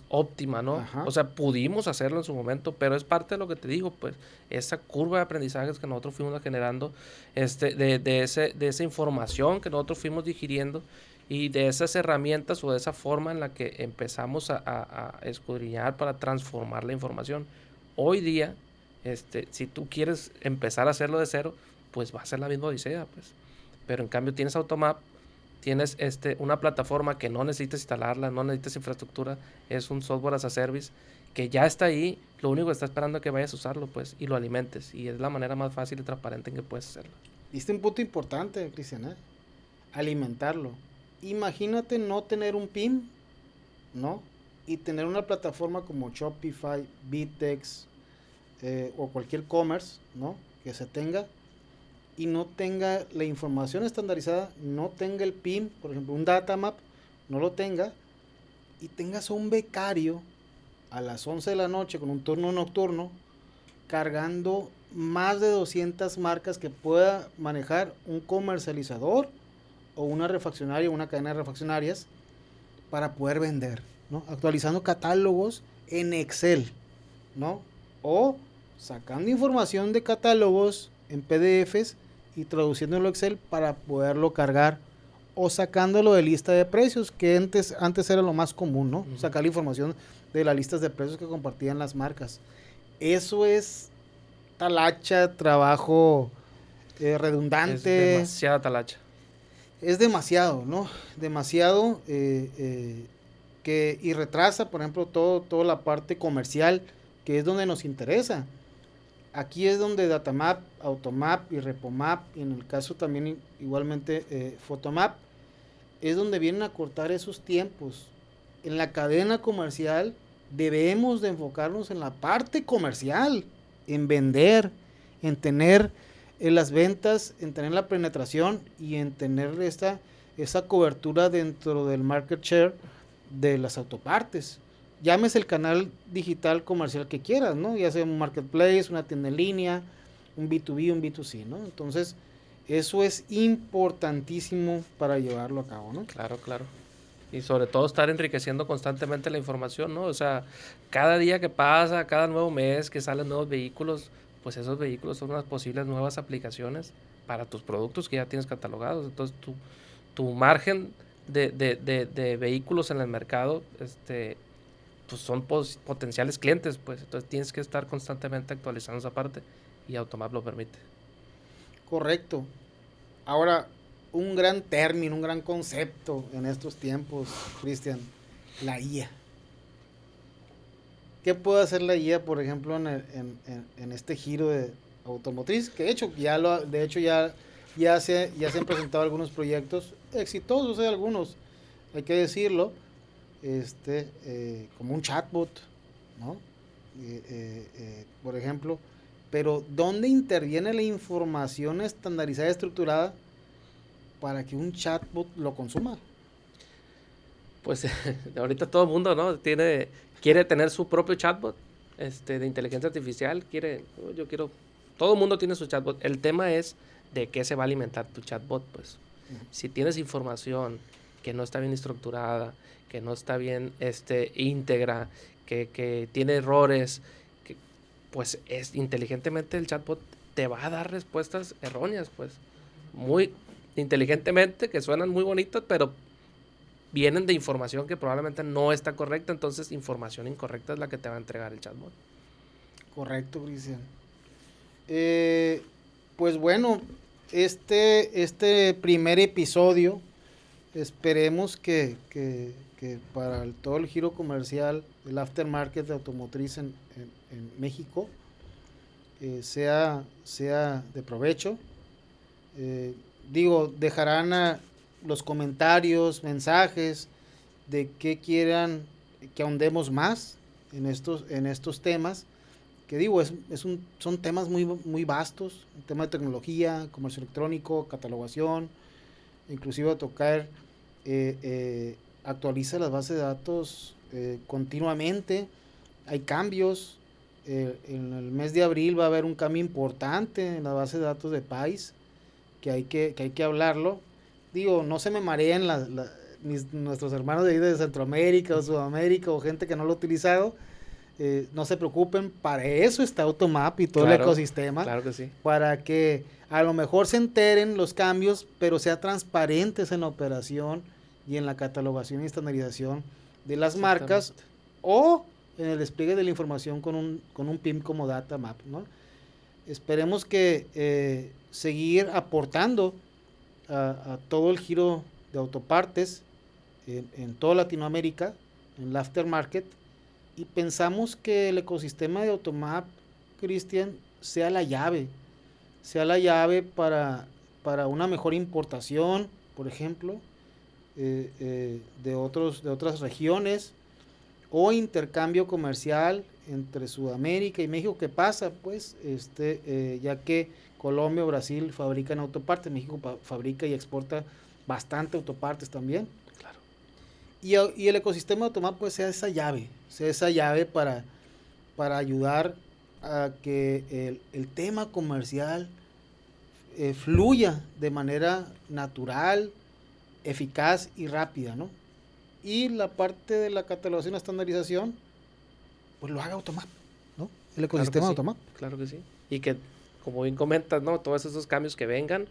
óptima, ¿no? Ajá. O sea, pudimos hacerlo en su momento, pero es parte de lo que te digo, pues, esa curva de aprendizajes que nosotros fuimos generando, de esa información que nosotros fuimos digiriendo, y de esas herramientas o de esa forma en la que empezamos a escudriñar para transformar la información. Hoy día, si tú quieres empezar a hacerlo de cero, pues va a ser la misma odisea, pues. Pero en cambio tienes Automap, tienes una plataforma que no necesitas instalarla, no necesitas infraestructura, es un software as a service que ya está ahí, lo único que está esperando es que vayas a usarlo, pues, y lo alimentes, y es la manera más fácil y transparente en que puedes hacerlo. Diste un punto importante, Cristian, ¿eh? Alimentarlo. Imagínate no tener un PIM, ¿no? Y tener una plataforma como Shopify, Vitex, o cualquier commerce, ¿no? Que se tenga, y no tenga la información estandarizada, no tenga el PIM, por ejemplo, un datamap, no lo tenga, y tengas un becario a las 11 de la noche con un turno nocturno, cargando más de 200 marcas que pueda manejar un comercializador o una refaccionaria, una cadena de refaccionarias, para poder vender, ¿no? Actualizando catálogos en Excel, ¿no? O sacando información de catálogos en PDFs y traduciéndolo a Excel para poderlo cargar o sacándolo de lista de precios, que antes era lo más común, ¿no? Sacar la información de las listas de precios que compartían las marcas. Eso es talacha, trabajo redundante. Es demasiada talacha. Es demasiado, ¿no? Demasiado y retrasa, por ejemplo, toda la parte comercial, que es donde nos interesa. Aquí es donde Datamap, Automap y Repomap, y en el caso también igualmente Photomap, es donde vienen a cortar esos tiempos. En la cadena comercial debemos de enfocarnos en la parte comercial, en vender, en tener las ventas, en tener la penetración y en tener esa cobertura dentro del market share de las autopartes. Llámese el canal digital comercial que quieras, ¿no? Ya sea un marketplace, una tienda en línea, un B2B, un B2C, ¿no? Entonces, eso es importantísimo para llevarlo a cabo, ¿no? Claro, claro. Y sobre todo estar enriqueciendo constantemente la información, ¿no? O sea, cada día que pasa, cada nuevo mes que salen nuevos vehículos, pues esos vehículos son unas posibles nuevas aplicaciones para tus productos que ya tienes catalogados. Entonces, tu margen de vehículos en el mercado, pues son potenciales clientes, pues. Entonces, tienes que estar constantemente actualizando esa parte y Automap lo permite. Correcto. Ahora, un gran término, un gran concepto en estos tiempos, Cristian, la IA. ¿Qué puede hacer la IA, por ejemplo, en este giro de automotriz? Que de hecho ya se han presentado algunos proyectos exitosos, algunos, hay que decirlo, como un chatbot, ¿no? Por ejemplo, pero ¿dónde interviene la información estandarizada y estructurada para que un chatbot lo consuma? Pues ahorita todo el mundo, ¿no? Quiere tener su propio chatbot de inteligencia artificial. Todo el mundo tiene su chatbot. El tema es de qué se va a alimentar tu chatbot, pues. Si tienes información que no está bien estructurada, que no está bien íntegra, que tiene errores, pues inteligentemente el chatbot te va a dar respuestas erróneas, pues. Muy inteligentemente, que suenan muy bonitas, pero vienen de información que probablemente no está correcta, entonces información incorrecta es la que te va a entregar el chatbot. Correcto, Cristian. Pues bueno, este primer episodio, esperemos que para todo el giro comercial, el aftermarket de automotriz en México, sea de provecho. Dejarán los comentarios, mensajes de qué quieran que ahondemos más en estos temas, que son temas muy vastos, tema de tecnología, comercio electrónico, catalogación, inclusive a tocar, actualiza las bases de datos continuamente, hay cambios, en el mes de abril va a haber un cambio importante en la base de datos de PAIS, que hay que hablarlo. No se me mareen nuestros hermanos de ahí de Centroamérica o Sudamérica o gente que no lo ha utilizado. No se preocupen, para eso está Automap y todo el ecosistema. Claro que sí. Para que a lo mejor se enteren los cambios, pero sea transparentes en la operación y en la catalogación y estandarización de las marcas o en el despliegue de la información con un PIM como Datamap, ¿no? Esperemos que seguir aportando a todo el giro de autopartes en toda Latinoamérica, en el aftermarket, y pensamos que el ecosistema de Automap, Cristian, sea la llave para una mejor importación, por ejemplo, de otras regiones, o intercambio comercial entre Sudamérica y México, que pasa, pues, ya que Colombia o Brasil fabrican autopartes, México fabrica y exporta bastante autopartes también. Claro. Y el ecosistema de Automap, pues, sea esa llave para ayudar a que el tema comercial fluya de manera natural, eficaz y rápida, ¿no? Y la parte de la catalogación y estandarización, pues lo haga Automap, ¿no? El ecosistema de Automap. Claro que sí. Y que como bien comentas, ¿no? Todos esos cambios que vengan,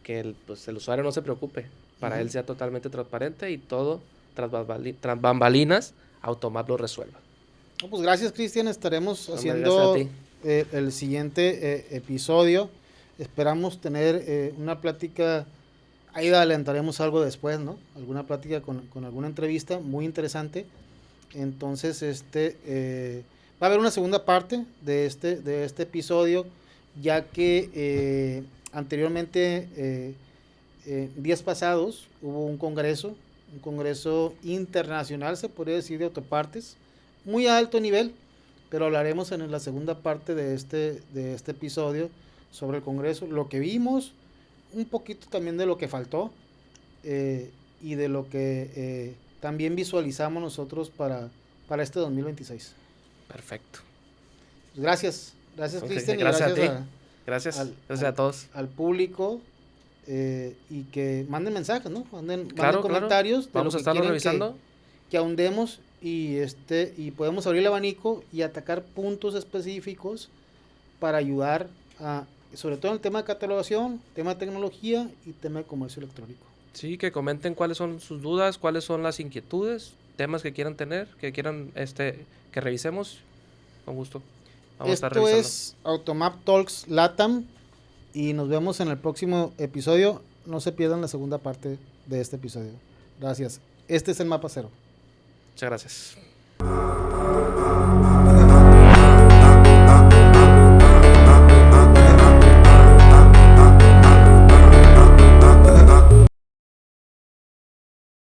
que el usuario no se preocupe. Para él sea totalmente transparente y todo tras bambalinas, Automat lo resuelva. No, pues gracias, Cristian. Estaremos Hombre, haciendo gracias a ti. el siguiente episodio. Esperamos tener una plática. Ahí adelantaremos algo después, ¿no? Alguna plática con alguna entrevista muy interesante. Entonces, va a haber una segunda parte de este episodio, ya que anteriormente, días pasados, hubo un congreso internacional, se podría decir, de autopartes, muy a alto nivel, pero hablaremos en la segunda parte de este episodio sobre el congreso, lo que vimos, un poquito también de lo que faltó, y de lo que también visualizamos nosotros para este 2026. Perfecto. Pues gracias Cristian, y gracias a ti. gracias a todos. Al público, y que manden mensajes, ¿no? Manden Claro. comentarios de Vamos lo a que estarlo quieren revisando. que ahondemos y podemos abrir el abanico y atacar puntos específicos para ayudar sobre todo en el tema de catalogación, tema de tecnología y tema de comercio electrónico. Sí, que comenten cuáles son sus dudas, cuáles son las inquietudes, temas que quieran tener, que quieran que revisemos. Con gusto. Vamos a estar revisando. Esto es Automap Talks Latam y nos vemos en el próximo episodio. No se pierdan la segunda parte de este episodio. Gracias. Este es el Mapa Cero. Muchas gracias.